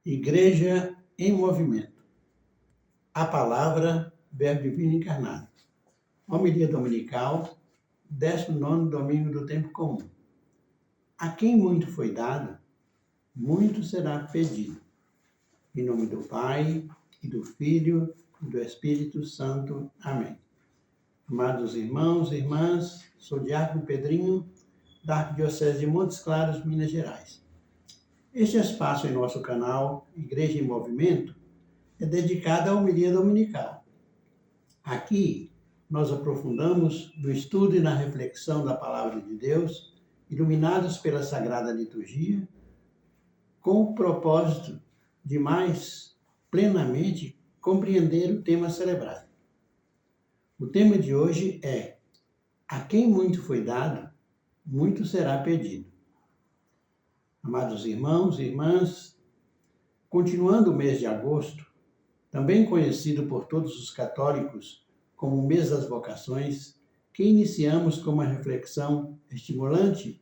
Igreja em movimento. A palavra, Verbo Divino encarnado. Homilia dominical, 19º domingo do tempo comum. A quem muito foi dado, muito será pedido. Em nome do Pai, e do Filho, e do Espírito Santo. Amém. Amados irmãos e irmãs, sou Diácono Pedrinho, da Arquidiocese de Montes Claros, Minas Gerais. Este espaço em nosso canal, Igreja em Movimento, é dedicado à homilia dominical. Aqui, nós aprofundamos no estudo e na reflexão da Palavra de Deus, iluminados pela Sagrada Liturgia, com o propósito de mais plenamente compreender o tema celebrado. O tema de hoje é: a quem muito foi dado, muito será pedido. Amados irmãos e irmãs, continuando o mês de agosto, também conhecido por todos os católicos como o mês das vocações, que iniciamos com uma reflexão estimulante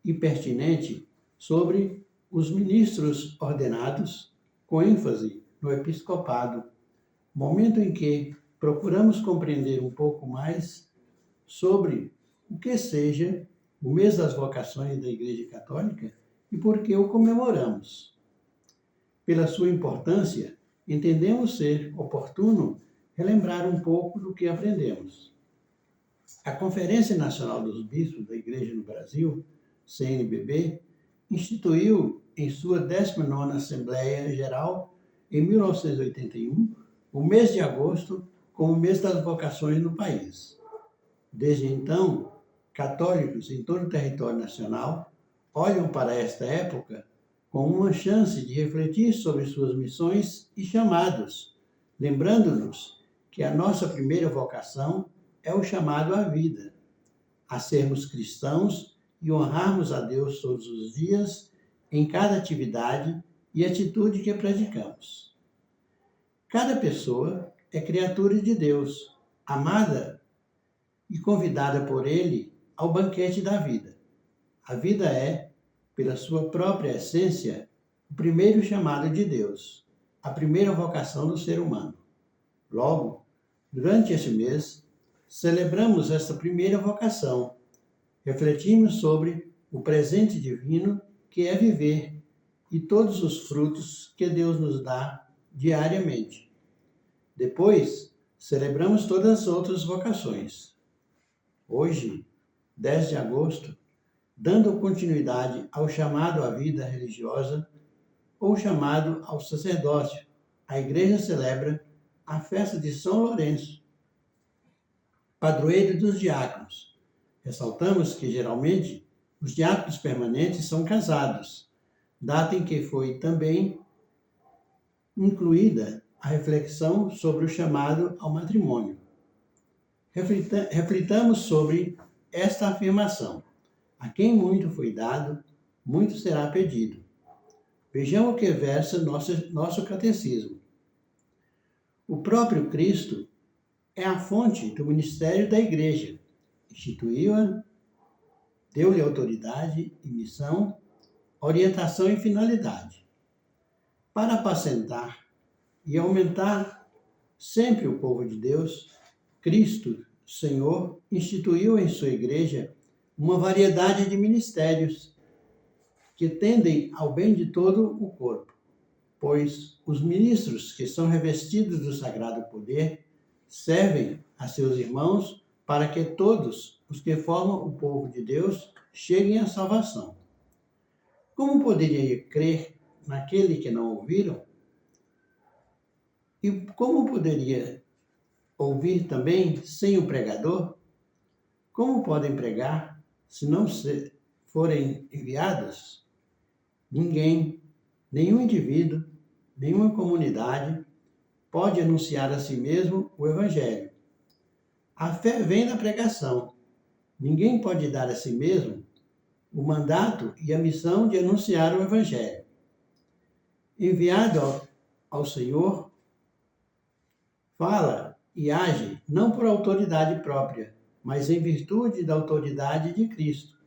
e pertinente sobre os ministros ordenados, com ênfase no episcopado, momento em que procuramos compreender um pouco mais sobre o que seja o mês das vocações da Igreja Católica e por que o comemoramos. Pela sua importância, entendemos ser oportuno relembrar um pouco do que aprendemos. A Conferência Nacional dos Bispos da Igreja no Brasil, CNBB, instituiu em sua 19ª Assembleia Geral, em 1981, o mês de agosto como o mês das vocações no país. Desde então, católicos em todo o território nacional olham para esta época como uma chance de refletir sobre suas missões e chamados, lembrando-nos que a nossa primeira vocação é o chamado à vida, a sermos cristãos e honrarmos a Deus todos os dias, em cada atividade e atitude que praticamos. Cada pessoa é criatura de Deus, amada e convidada por Ele ao banquete da vida. A vida é, pela sua própria essência, o primeiro chamado de Deus, a primeira vocação do ser humano. Logo, durante este mês, celebramos esta primeira vocação, refletimos sobre o presente divino que é viver e todos os frutos que Deus nos dá diariamente. Depois, celebramos todas as outras vocações. Hoje, 10 de agosto, dando continuidade ao chamado à vida religiosa ou chamado ao sacerdócio, a Igreja celebra a festa de São Lourenço, padroeiro dos diáconos. Ressaltamos que, geralmente, os diáconos permanentes são casados, data em que foi também incluída a reflexão sobre o chamado ao matrimônio. Reflitamos sobre esta afirmação: a quem muito foi dado, muito será pedido. Vejamos o que versa nosso catecismo. O próprio Cristo é a fonte do ministério da Igreja. Instituiu-a, deu-lhe autoridade e missão, orientação e finalidade. Para apacentar e aumentar sempre o povo de Deus, Cristo, Senhor, instituiu em sua Igreja uma variedade de ministérios que tendem ao bem de todo o corpo, pois os ministros que são revestidos do sagrado poder servem a seus irmãos para que todos os que formam o povo de Deus cheguem à salvação. Como poderia crer naquele que não ouviram? E como poderia ouvir também sem o pregador? Como podem pregar se não forem enviados? Ninguém, nenhum indivíduo, nenhuma comunidade pode anunciar a si mesmo o Evangelho. A fé vem da pregação. Ninguém pode dar a si mesmo o mandato e a missão de anunciar o Evangelho. Enviado ao Senhor, fala e age não por autoridade própria, mas em virtude da autoridade de Cristo.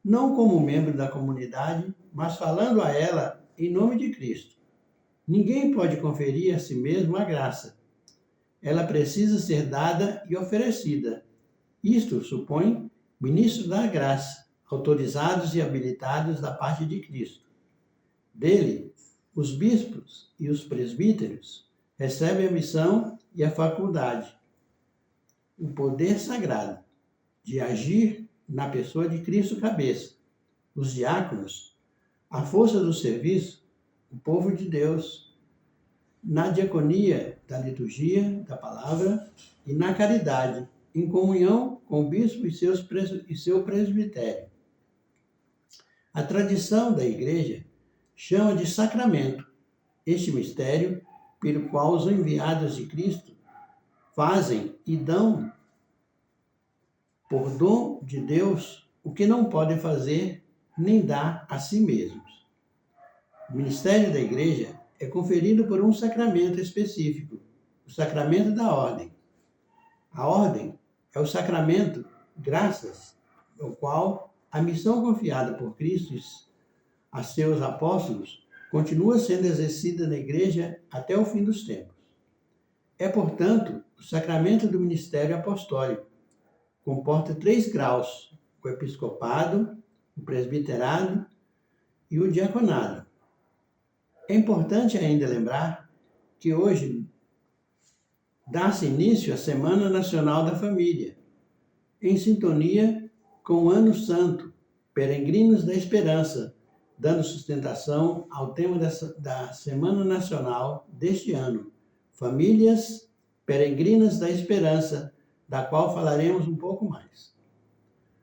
Não como membro da comunidade, mas falando a ela em nome de Cristo. Ninguém pode conferir a si mesmo a graça. Ela precisa ser dada e oferecida. Isto supõe ministros da graça, autorizados e habilitados da parte de Cristo. Dele, os bispos e os presbíteros recebem a missão e a faculdade, o poder sagrado de agir na pessoa de Cristo cabeça. Os diáconos, a força do serviço, o povo de Deus, na diaconia da liturgia, da palavra e na caridade, em comunhão com o bispo e seu presbitério. A tradição da Igreja chama de sacramento este mistério pelo qual os enviados de Cristo fazem e dão por dom de Deus o que não podem fazer nem dar a si mesmos. O ministério da Igreja é conferido por um sacramento específico, o sacramento da ordem. A ordem é o sacramento, graças ao qual a missão confiada por Cristo a seus apóstolos continua sendo exercida na Igreja até o fim dos tempos. É, portanto, o sacramento do ministério apostólico. Comporta 3 graus: o episcopado, o presbiterado e o diaconado. É importante ainda lembrar que hoje dá-se início à Semana Nacional da Família, em sintonia com o Ano Santo, Peregrinos da Esperança, dando sustentação ao tema da Semana Nacional deste ano, Famílias Peregrinas da Esperança, da qual falaremos um pouco mais.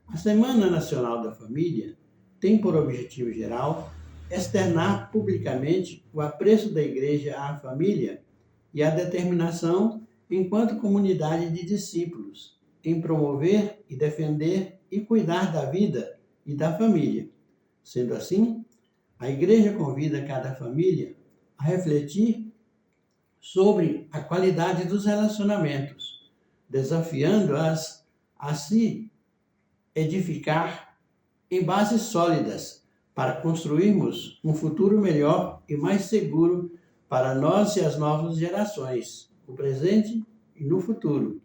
A Semana Nacional da Família tem por objetivo geral externar publicamente o apreço da Igreja à família e a determinação, enquanto comunidade de discípulos, em promover e defender e cuidar da vida e da família. Sendo assim, a Igreja convida cada família a refletir sobre a qualidade dos relacionamentos, desafiando-as a se edificar em bases sólidas para construirmos um futuro melhor e mais seguro para nós e as novas gerações, no presente e no futuro.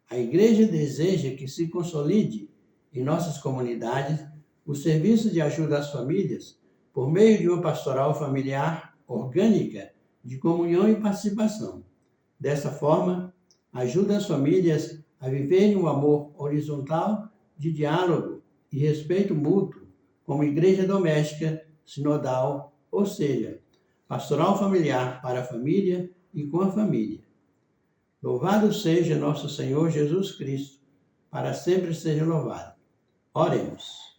A Igreja deseja que se consolide em nossas comunidades o serviço de ajuda às famílias por meio de uma pastoral familiar orgânica de comunhão e participação. Dessa forma, ajuda as famílias a viverem um amor horizontal de diálogo e respeito mútuo, como igreja doméstica, sinodal, ou seja, pastoral familiar para a família e com a família. Louvado seja nosso Senhor Jesus Cristo, para sempre seja louvado. Oremos.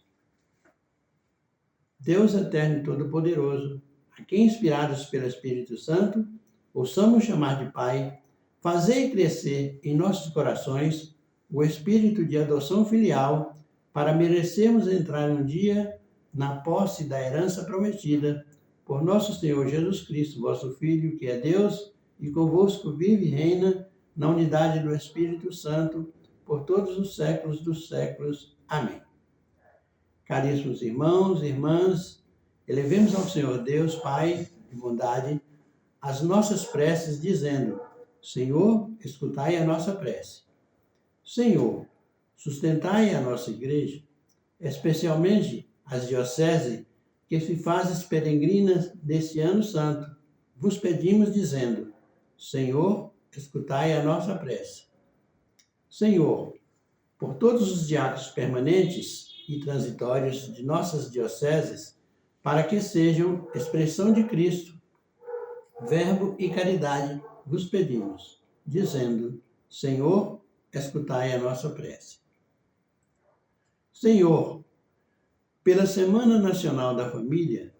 Deus eterno e todo-poderoso, a quem, inspirados pelo Espírito Santo, ouçamos chamar de Pai, fazei crescer em nossos corações o espírito de adoção filial, para merecermos entrar um dia na posse da herança prometida, por nosso Senhor Jesus Cristo, vosso Filho, que é Deus, e convosco vive e reina na unidade do Espírito Santo, por todos os séculos dos séculos. Amém. Caríssimos irmãos e irmãs, elevemos ao Senhor Deus, Pai de bondade, as nossas preces, dizendo: Senhor, escutai a nossa prece. Senhor, sustentai a nossa igreja, especialmente as dioceses que se fazem peregrinas deste ano santo. Vos pedimos dizendo: Senhor, escutai a nossa prece. Senhor, por todos os diáconos permanentes e transitórios de nossas dioceses, para que sejam expressão de Cristo, verbo e caridade, vos pedimos, dizendo: Senhor, escutai a nossa prece. Senhor, pela Semana Nacional da Família,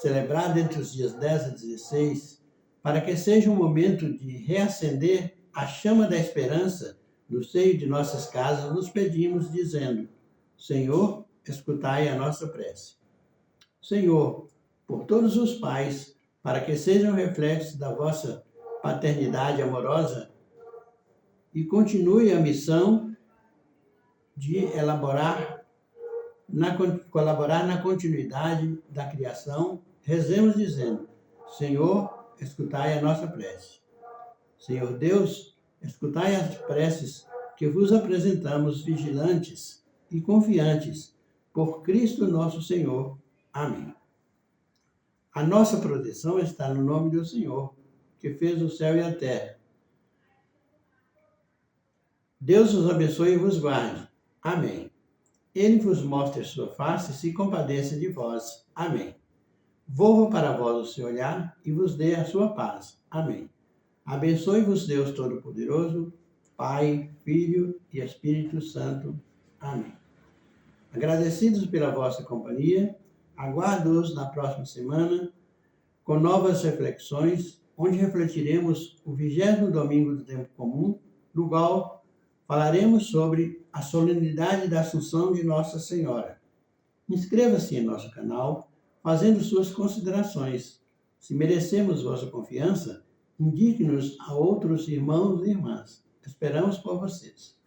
celebrada entre os dias 10 a 16, para que seja um momento de reacender a chama da esperança no seio de nossas casas, nos pedimos, dizendo: Senhor, escutai a nossa prece. Senhor, por todos os pais, para que sejam reflexos da vossa paternidade amorosa e continue a missão de colaborar na continuidade da criação, rezemos dizendo: Senhor, escutai a nossa prece. Senhor Deus, escutai as preces que vos apresentamos vigilantes e confiantes, por Cristo nosso Senhor. Amém. A nossa proteção está no nome do Senhor, que fez o céu e a terra. Deus os abençoe e vos guarde. Amém. Ele vos mostre a sua face e se compadeça de vós. Amém. Volva para vós o seu olhar e vos dê a sua paz. Amém. Abençoe-vos Deus Todo-Poderoso, Pai, Filho e Espírito Santo. Amém. Agradecidos pela vossa companhia, aguardo-os na próxima semana com novas reflexões, onde refletiremos o 20º domingo do tempo comum, no qual falaremos sobre a solenidade da Assunção de Nossa Senhora. Inscreva-se em nosso canal, fazendo suas considerações. Se merecemos vossa confiança, indique-nos a outros irmãos e irmãs. Esperamos por vocês.